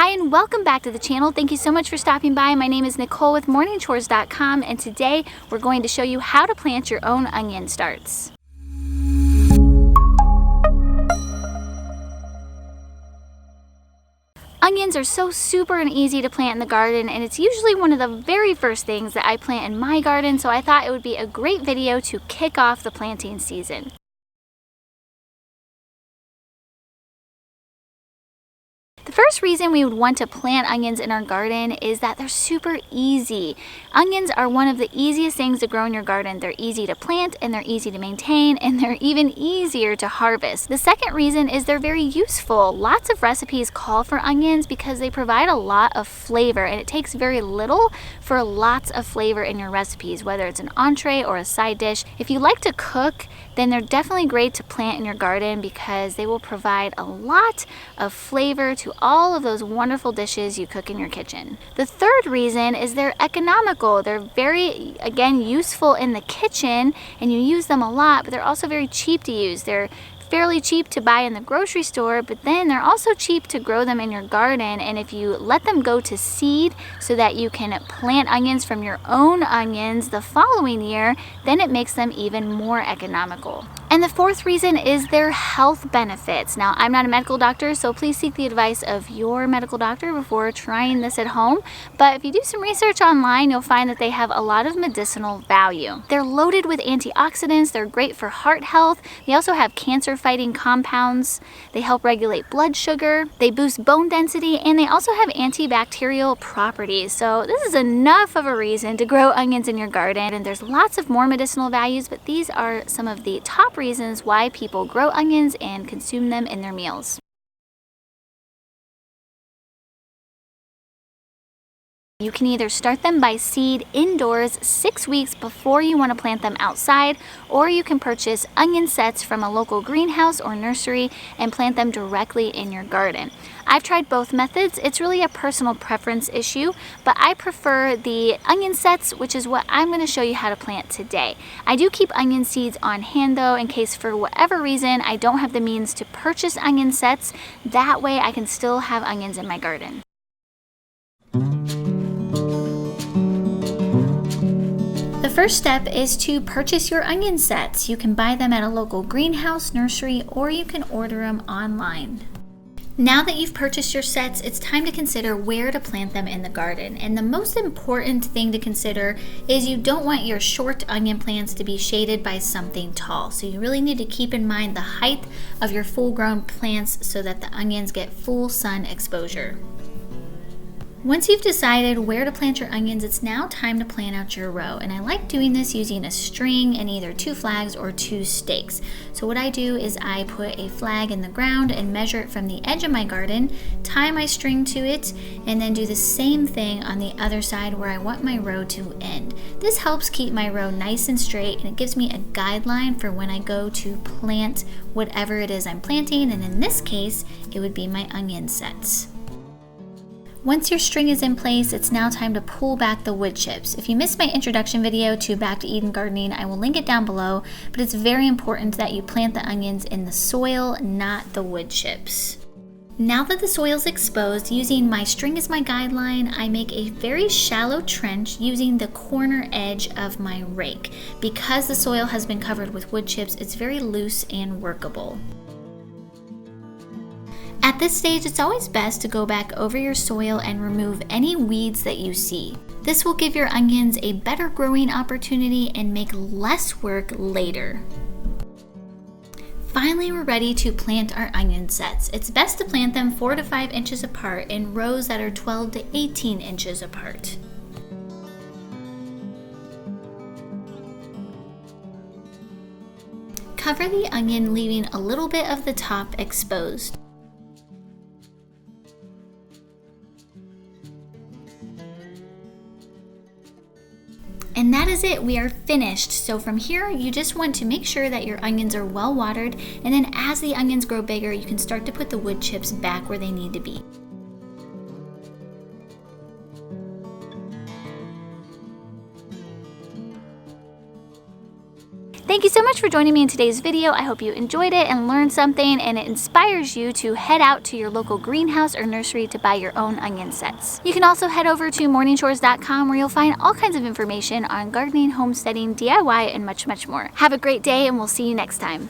Hi and welcome back to the channel. Thank you so much for stopping by. My name is Nicole with morningchores.com, and today we're going to show you how to plant your own onion starts. Onions are so super and easy to plant in the garden, and it's usually one of the very first things that I plant in my garden, so I thought it would be a great video to kick off the planting season. The first reason we would want to plant onions in our garden is that they're super easy. Onions are one of the easiest things to grow in your garden. They're easy to plant and they're easy to maintain, and they're even easier to harvest. The second reason is they're very useful. Lots of recipes call for onions because they provide a lot of flavor, and it takes very little for lots of flavor in your recipes, whether it's an entree or a side dish. If you like to cook, then they're definitely great to plant in your garden because they will provide a lot of flavor to all of those wonderful dishes you cook in your kitchen. The third reason is they're economical. They're very, again, useful in the kitchen and you use them a lot, but they're also very cheap to use. They're fairly cheap to buy in the grocery store, but then they're also cheap to grow them in your garden. And if you let them go to seed so that you can plant onions from your own onions the following year, then it makes them even more economical. And the fourth reason is their health benefits. Now, I'm not a medical doctor, so please seek the advice of your medical doctor before trying this at home. But if you do some research online, you'll find that they have a lot of medicinal value. They're loaded with antioxidants. They're great for heart health. They also have cancer-fighting compounds. They help regulate blood sugar. They boost bone density, and they also have antibacterial properties. So this is enough of a reason to grow onions in your garden. And there's lots of more medicinal values, but these are some of the top reasons why people grow onions and consume them in their meals. You can either start them by seed indoors 6 weeks before you want to plant them outside, or you can purchase onion sets from a local greenhouse or nursery and plant them directly in your garden. I've tried both methods. It's really a personal preference issue, but I prefer the onion sets, which is what I'm going to show you how to plant today. I do keep onion seeds on hand though, in case for whatever reason I don't have the means to purchase onion sets. That way I can still have onions in my garden. The first step is to purchase your onion sets. You can buy them at a local greenhouse, nursery, or you can order them online. Now that you've purchased your sets, it's time to consider where to plant them in the garden. And the most important thing to consider is you don't want your short onion plants to be shaded by something tall. So you really need to keep in mind the height of your full-grown plants so that the onions get full sun exposure. Once you've decided where to plant your onions, it's now time to plan out your row. And I like doing this using a string and either 2 flags or 2 stakes. So what I do is I put a flag in the ground and measure it from the edge of my garden, tie my string to it, and then do the same thing on the other side where I want my row to end. This helps keep my row nice and straight, and it gives me a guideline for when I go to plant whatever it is I'm planting, and in this case, it would be my onion sets. Once your string is in place, it's now time to pull back the wood chips. If you missed my introduction video to Back to Eden Gardening, I will link it down below, but it's very important that you plant the onions in the soil, not the wood chips. Now that the soil's exposed, using my string as my guideline, I make a very shallow trench using the corner edge of my rake. Because the soil has been covered with wood chips, it's very loose and workable. At this stage, it's always best to go back over your soil and remove any weeds that you see. This will give your onions a better growing opportunity and make less work later. Finally, we're ready to plant our onion sets. It's best to plant them 4 to 5 inches apart in rows that are 12 to 18 inches apart. Cover the onion, leaving a little bit of the top exposed. And that is it, we are finished. So from here, you just want to make sure that your onions are well watered, and then as the onions grow bigger, you can start to put the wood chips back where they need to be. Thank you so much for joining me in today's video. I hope you enjoyed it and learned something, and it inspires you to head out to your local greenhouse or nursery to buy your own onion sets. You can also head over to morningshores.com where you'll find all kinds of information on gardening, homesteading, DIY, and much, much more. Have a great day, and we'll see you next time.